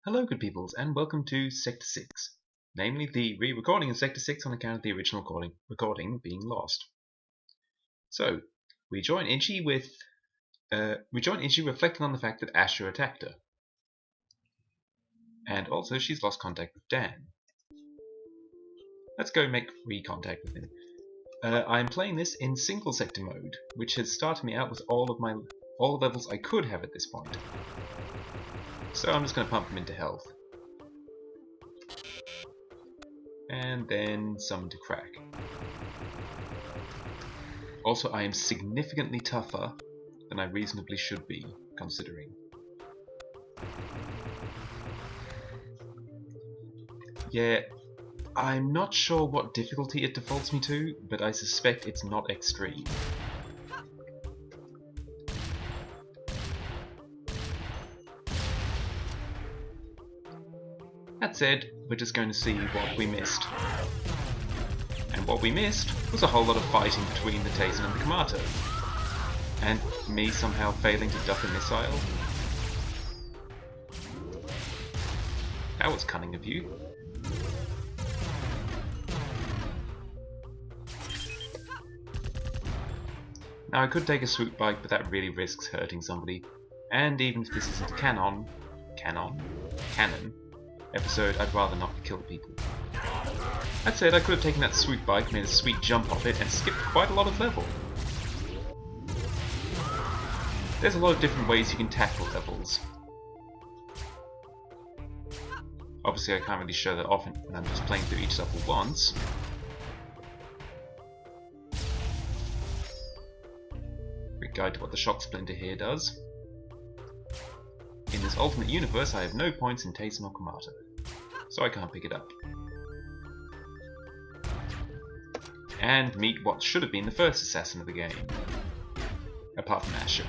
Hello, good peoples, and welcome to Sector 6, namely the re-recording of Sector 6 on account of the original recording being lost. So, we join Ichi reflecting on the fact that Asher attacked her. And also, she's lost contact with Dan. Let's go make re-contact with him. I'm playing this in single sector mode, which has started me out with all the levels I could have at this point. So I'm just going to pump him into health. And then some to crack. Also, I am significantly tougher than I reasonably should be, considering. Yeah, I'm not sure what difficulty it defaults me to, but I suspect it's not extreme. That said, we're just going to see what we missed. And what we missed was a whole lot of fighting between the Taisen and the Komato. And me somehow failing to duck a missile. That was cunning of you. Now I could take a swoop bike, but that really risks hurting somebody. And even if this isn't a canon episode, I'd rather not kill people. That said, I could have taken that swoop bike, made a sweet jump off it, and skipped quite a lot of level. There's a lot of different ways you can tackle levels. Obviously I can't really show that often when I'm just playing through each level once. Quick guide to what the shock splinter here does. In this alternate universe I have no points in Taisen or Komato, so I can't pick it up. And meet what should have been the first assassin of the game. Apart from Asher.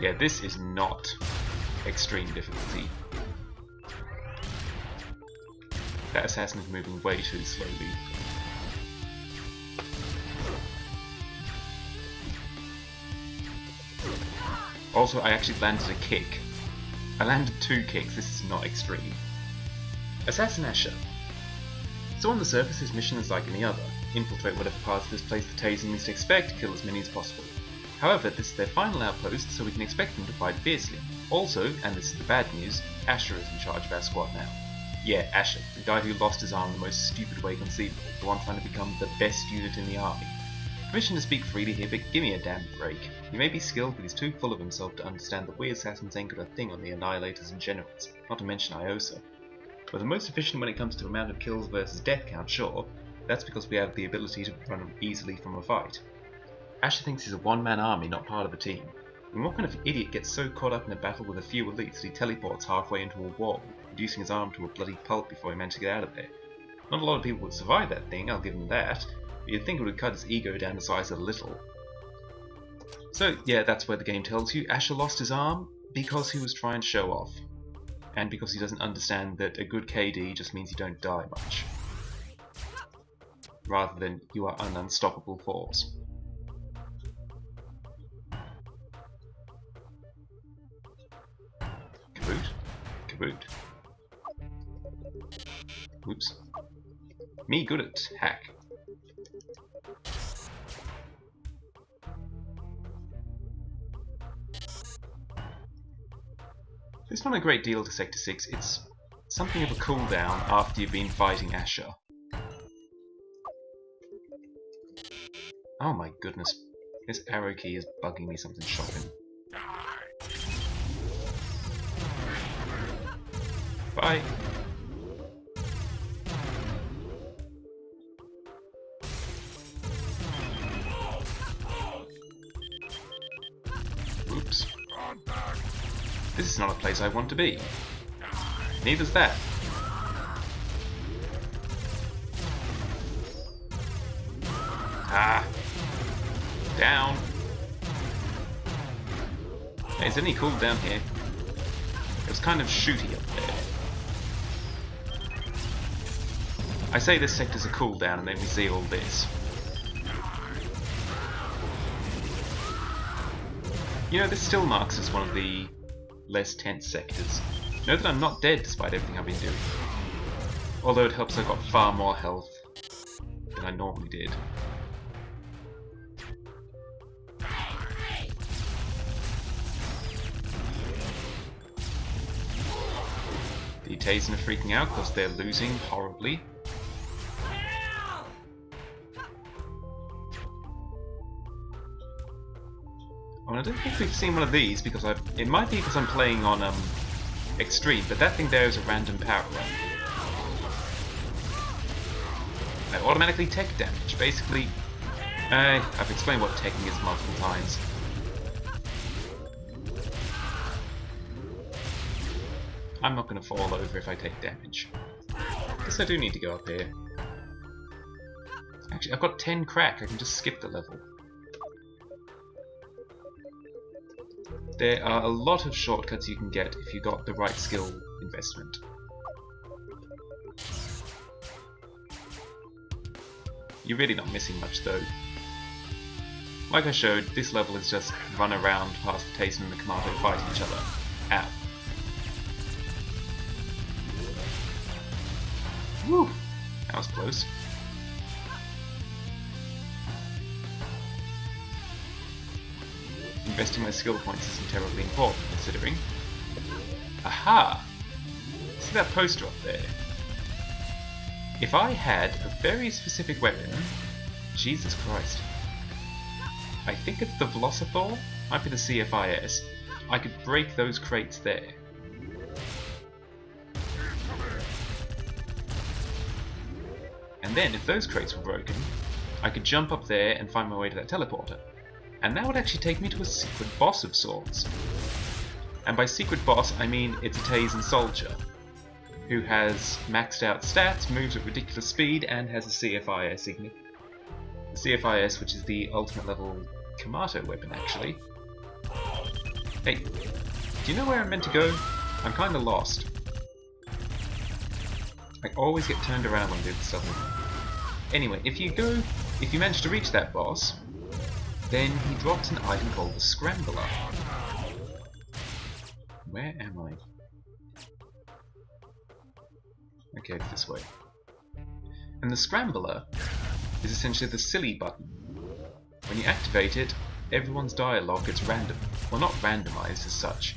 Yeah, this is not extreme difficulty. That assassin is moving way too slowly. Also, I actually landed a kick. I landed 2 kicks, this is not extreme. Assassin Asher. So on the surface, his mission is like any other. Infiltrate whatever parts of this place the Taisen least expect, kill as many as possible. However, this is their final outpost, so we can expect them to fight fiercely. Also, and this is the bad news, Asher is in charge of our squad now. Yeah, Asher, the guy who lost his arm the most stupid way conceivable, the one trying to become the best unit in the army. Permission to speak freely here, but give me a damn break. He may be skilled, but he's too full of himself to understand that we assassins ain't got a thing on the Annihilators and Generals, not to mention Iosa. We're the most efficient when it comes to amount of kills versus death count, sure. That's because we have the ability to run easily from a fight. Asher thinks he's a one-man army, not part of a team. And what kind of idiot gets so caught up in a battle with a few elites that he teleports halfway into a wall, reducing his arm to a bloody pulp before he managed to get out of there? Not a lot of people would survive that thing, I'll give him that, but you'd think it would cut his ego down to size a little. So yeah, that's where the game tells you Asher lost his arm because he was trying to show off. And because he doesn't understand that a good KD just means you don't die much. Rather than you are an unstoppable force. Kaboot. Kaboot. Oops. Me good at hack. There's not a great deal to Sector 6, it's something of a cooldown after you've been fighting Asher. Oh my goodness, this arrow key is bugging me something shocking. Bye! Oops. This is not a place I want to be. Neither's that. Ah! Down! Hey, is there any cooldown here? It was kind of shooty up there. I say this sector's a cooldown and then we see all this. You know, this still marks as one of the less tense sectors. Know that I'm not dead despite everything I've been doing. Although it helps I've got far more health than I normally did. The Tazen are freaking out because they're losing horribly. Oh, I don't think we've seen one of these because it might be because I'm playing on Extreme, but that thing there is a random power run. I automatically tech damage. Basically, I've explained what teching is multiple times. I'm not going to fall over if I take damage. Guess I do need to go up here. Actually, I've got 10 crack. I can just skip the level. There are a lot of shortcuts you can get if you got the right skill investment. You're really not missing much though. Like I showed, this level is just run around past the Tazen and the Kamato fight each other. Ow. Woo! That was close. Investing my skill points isn't terribly important, considering. Aha! See that poster up there? If I had a very specific weapon... Jesus Christ. I think it's the Velocithor? Might be the CFIS. I could break those crates there. And then, if those crates were broken, I could jump up there and find my way to that teleporter. And that would actually take me to a secret boss of sorts. And by secret boss, I mean it's a Tazen soldier, who has maxed out stats, moves at ridiculous speed, and has a CFIS signature. The CFIS, which is the ultimate level Kamato weapon, actually. Hey, do you know where I'm meant to go? I'm kinda lost. I always get turned around when I do this stuff. Anyway, if you manage to reach that boss, then he drops an item called the Scrambler. Where am I? Okay, it's this way. And the Scrambler is essentially the silly button. When you activate it, everyone's dialogue gets random. Well, not randomized as such.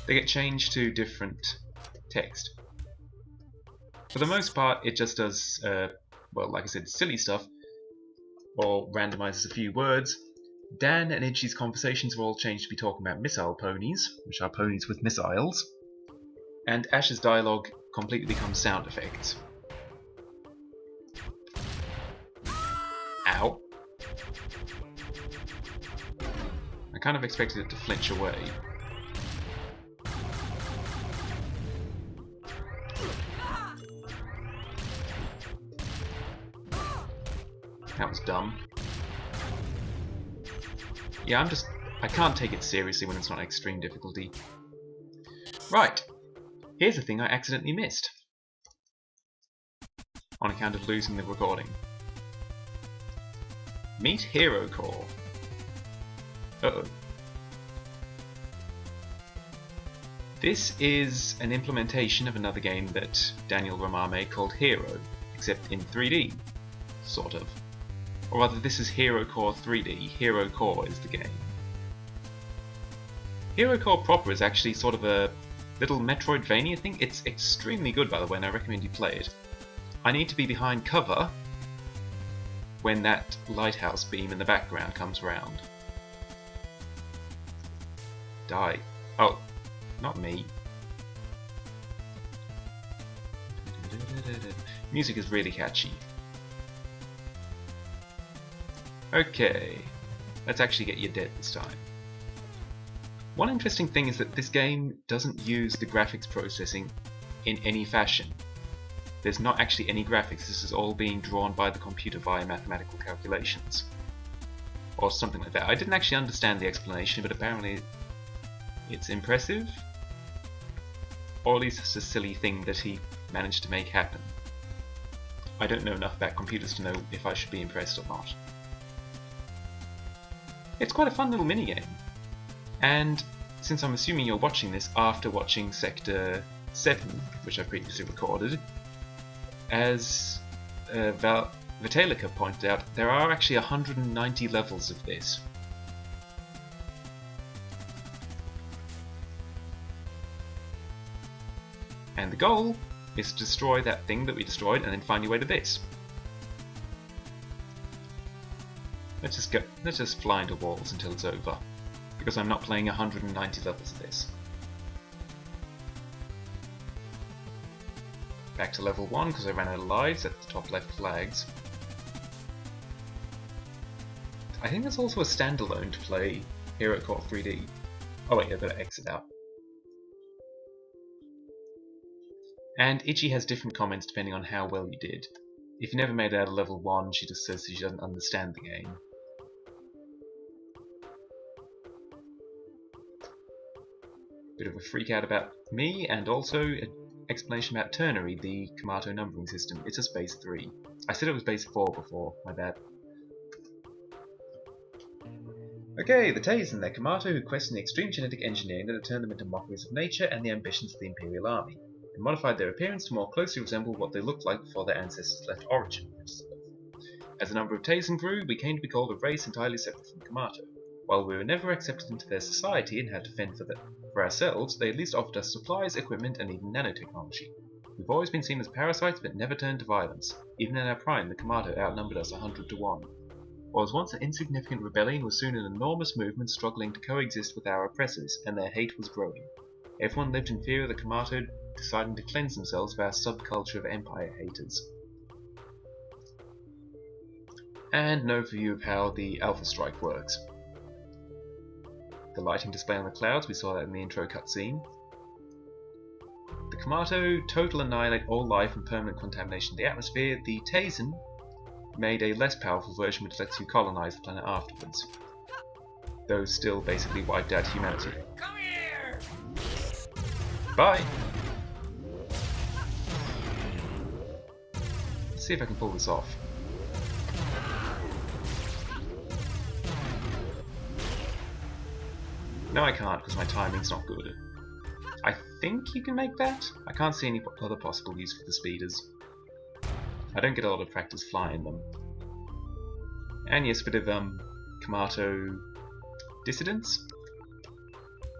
They get changed to different text. For the most part, it just does, well, like I said, silly stuff, or randomizes a few words. Dan and Edgy's conversations are all changed to be talking about missile ponies, which are ponies with missiles. And Ash's dialogue completely becomes sound effects. Ow. I kind of expected it to flinch away. That was dumb. Yeah, I can't take it seriously when it's not extreme difficulty. Right, here's a thing I accidentally missed. On account of losing the recording. Meet Hero Core. Uh-oh. This is an implementation of another game that Daniel Romar made called Hero, except in 3D, sort of. Or rather, this is Hero Core 3D. Hero Core is the game. Hero Core proper is actually sort of a little Metroidvania thing. It's extremely good, by the way, and I recommend you play it. I need to be behind cover when that lighthouse beam in the background comes round. Die. Oh, not me. Music is really catchy. Okay, let's actually get you dead this time. One interesting thing is that this game doesn't use the graphics processing in any fashion. There's not actually any graphics, this is all being drawn by the computer via mathematical calculations. Or something like that. I didn't actually understand the explanation, but apparently it's impressive. Or at least it's a silly thing that he managed to make happen. I don't know enough about computers to know if I should be impressed or not. It's quite a fun little minigame. And since I'm assuming you're watching this after watching Sector 7, which I previously recorded, as Vitalica pointed out, there are actually 190 levels of this. And the goal is to destroy that thing that we destroyed and then find your way to this. Let's just fly into walls until it's over, because I'm not playing 190 levels of this. Back to level 1 because I ran out of lives at the top left flags. I think there's also a standalone to play Hero Core 3D. Oh wait, I better exit out. And Ichi has different comments depending on how well you did. If you never made it out of level 1, she just says she doesn't understand the game. Bit of a freak out about me, and also an explanation about ternary, the Kamato numbering system. It's just base 3. I said it was base 4 before, my bad. Okay, the Taisen, they're Kamato who question the extreme genetic engineering that had turned them into mockeries of nature and the ambitions of the Imperial Army, and modified their appearance to more closely resemble what they looked like before their ancestors left Origin. As the number of Taisen grew, we came to be called a race entirely separate from Kamato. While we were never accepted into their society and had to fend for ourselves, they at least offered us supplies, equipment, and even nanotechnology. We've always been seen as parasites, but never turned to violence. Even in our prime, the Kamato outnumbered us 100 to 1. What was once an insignificant rebellion was soon an enormous movement struggling to coexist with our oppressors, and their hate was growing. Everyone lived in fear of the Kamato deciding to cleanse themselves of our subculture of empire haters. And an overview of how the Alpha Strike works. The lighting display on the clouds, we saw that in the intro cutscene. The Kamato total annihilate all life and permanent contamination of the atmosphere. The Taisen made a less powerful version which lets you colonize the planet afterwards. Those still basically wiped out humanity. Come here! Bye! Let's see if I can pull this off. No, I can't because my timing's not good. I think you can make that? I can't see any other possible use for the speeders. I don't get a lot of practice flying them. And yes, a bit of Kamato dissidence?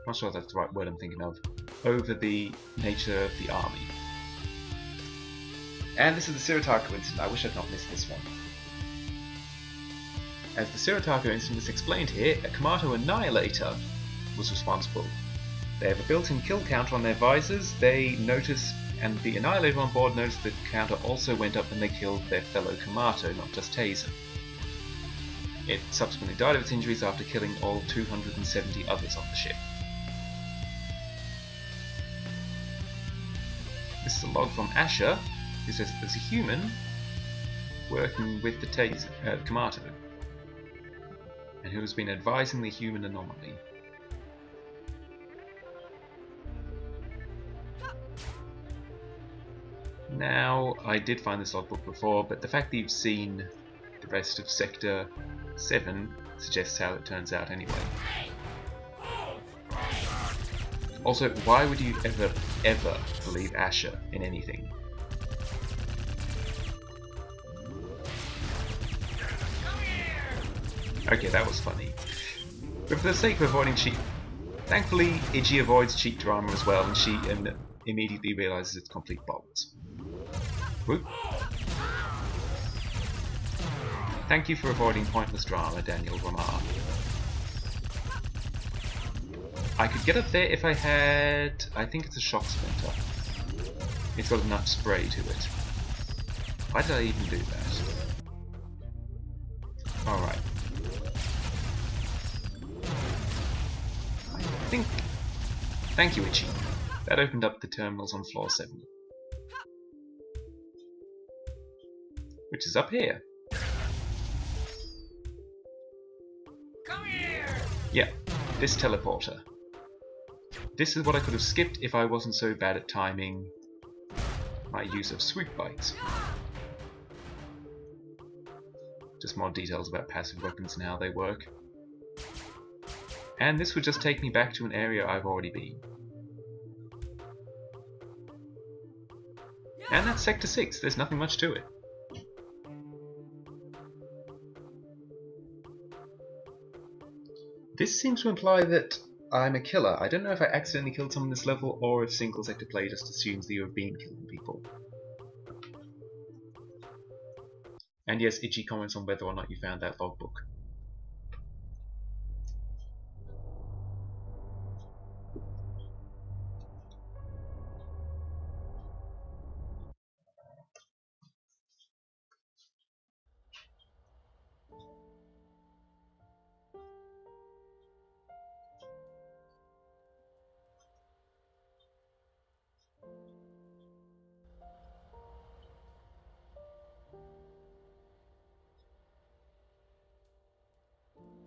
Not sure if that's the right word I'm thinking of. Over the nature of the army. And this is the Shirataka incident. I wish I'd not missed this one. As the Shirataka incident is explained here, a Kamato Annihilator was responsible. They have a built-in kill counter on their visors. They notice, and the Annihilator on board noticed that the counter also went up when they killed their fellow Kamato, not just Taisen. It subsequently died of its injuries after killing all 270 others on the ship. This is a log from Asher, who says that there's a human working with the Kamato, and who has been advising the human anomaly. Now, I did find this logbook before, but the fact that you've seen the rest of Sector 7 suggests how it turns out anyway. Also, why would you ever believe Asher in anything? Okay, that was funny. But for the sake of avoiding cheat... Thankfully, Ichi avoids cheat drama as well, and she immediately realizes it's complete bollocks. Whoop. Thank you for avoiding pointless drama, Daniel Ramar. I could get up there if I had... I think it's a shock splinter. It's got enough spray to it. Why did I even do that? Alright. I think... Thank you, Ichi. That opened up the terminals on floor 7. Which is up here. Come here! Yeah, this teleporter. This is what I could have skipped if I wasn't so bad at timing my use of sweep bites. Just more details about passive weapons and how they work. And this would just take me back to an area I've already been. And that's Sector 6, there's nothing much to it. This seems to imply that I'm a killer. I don't know if I accidentally killed someone this level or if single sector play just assumes that you have been killing people. And yes, Itchy comments on whether or not you found that logbook.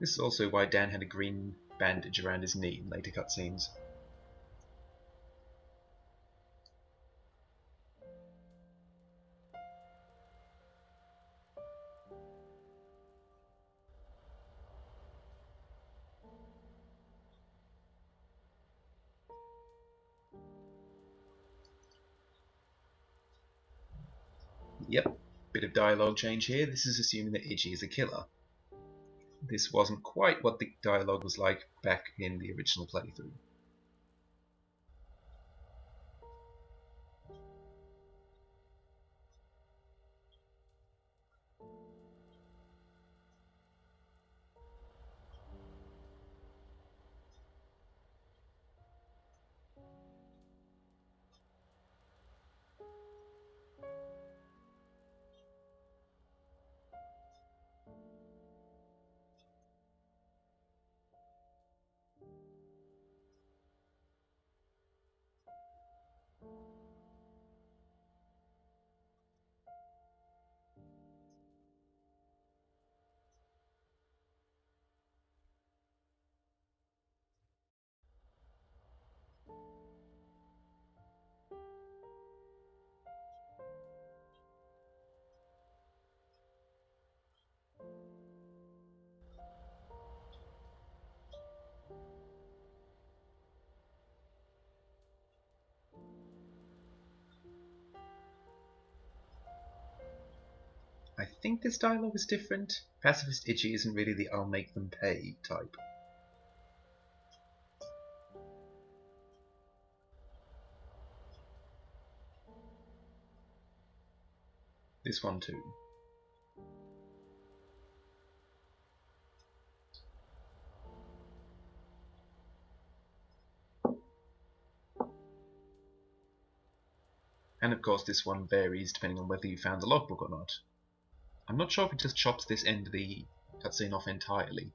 This is also why Dan had a green bandage around his knee in later cutscenes. Yep, bit of dialogue change here. This is assuming that Itchy is a killer. This wasn't quite what the dialogue was like back in the original playthrough. I think this dialogue is different. Pacifist Itchy isn't really the I'll make them pay type. This one too. And of course this one varies depending on whether you found the logbook or not. I'm not sure if it just chops this end of the cutscene off entirely.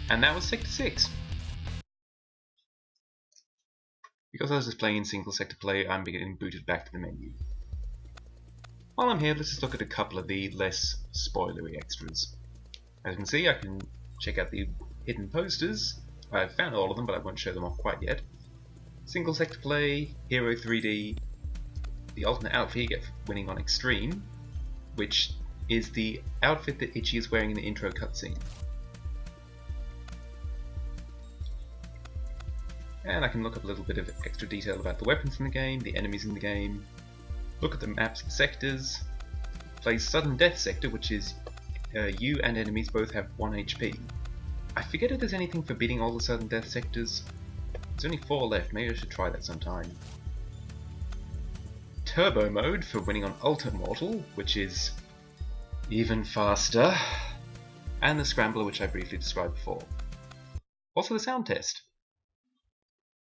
And that was Sector 6. Because I was just playing in single sector play, I'm getting booted back to the menu. While I'm here, let's just look at a couple of the less spoilery extras. As you can see, I can check out the hidden posters. I've found all of them, but I won't show them off quite yet. Single sector play, Hero 3D, the alternate outfit you get for winning on Extreme, which is the outfit that Itchy is wearing in the intro cutscene. And I can look up a little bit of extra detail about the weapons in the game, the enemies in the game, look at the maps and sectors, plays Sudden Death Sector, which is you and enemies both have 1 HP. I forget if there's anything for beating all the Sudden Death Sectors. There's only 4 left, maybe I should try that sometime. Turbo Mode for winning on Ultra Mortal, which is even faster. And the Scrambler, which I briefly described before. Also the sound test.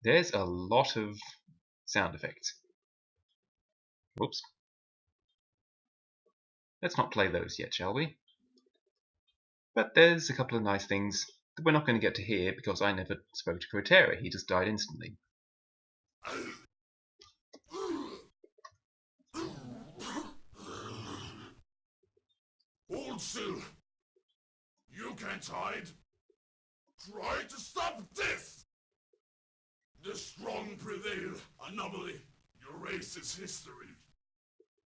There's a lot of sound effects. Whoops. Let's not play those yet, shall we? But there's a couple of nice things that we're not going to get to hear because I never spoke to Crotera. He just died instantly. Hold still! You can't hide! Try to stop this! The strong prevail, anomaly. Your race's history.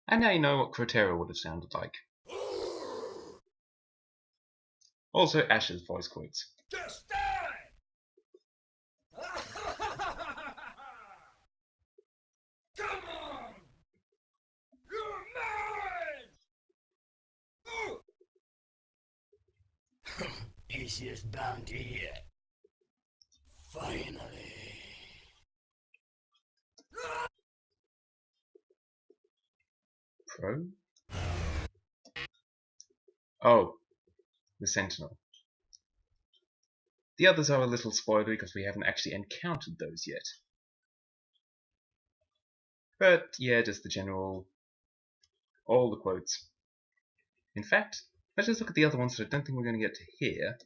And now you know what Crotera would have sounded like. Also, Ash's voice quotes. Just die! Come on! You're mine! Easiest bounty yet. Finally. Pro? Oh, the Sentinel. The others are a little spoilery because we haven't actually encountered those yet. But yeah, just the general, all the quotes. In fact, let's just look at the other ones that I don't think we're going to get to hear.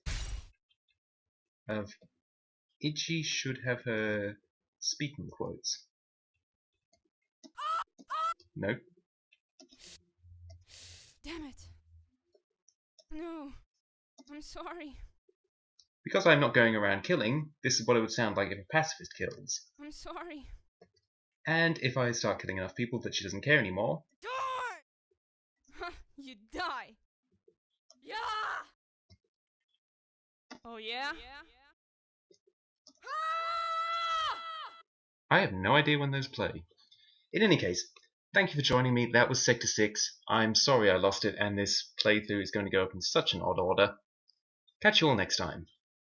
Ichi should have her speaking quotes. Nope. Damn it. No. I'm sorry. Because I'm not going around killing, this is what it would sound like if a pacifist kills. I'm sorry. And if I start killing enough people that she doesn't care anymore, Die! You die. Yeah! Oh yeah? I have no idea when those play. In any case, thank you for joining me. That was Sector 6. I'm sorry I lost it, and this playthrough is going to go up in such an odd order. Catch you all next time.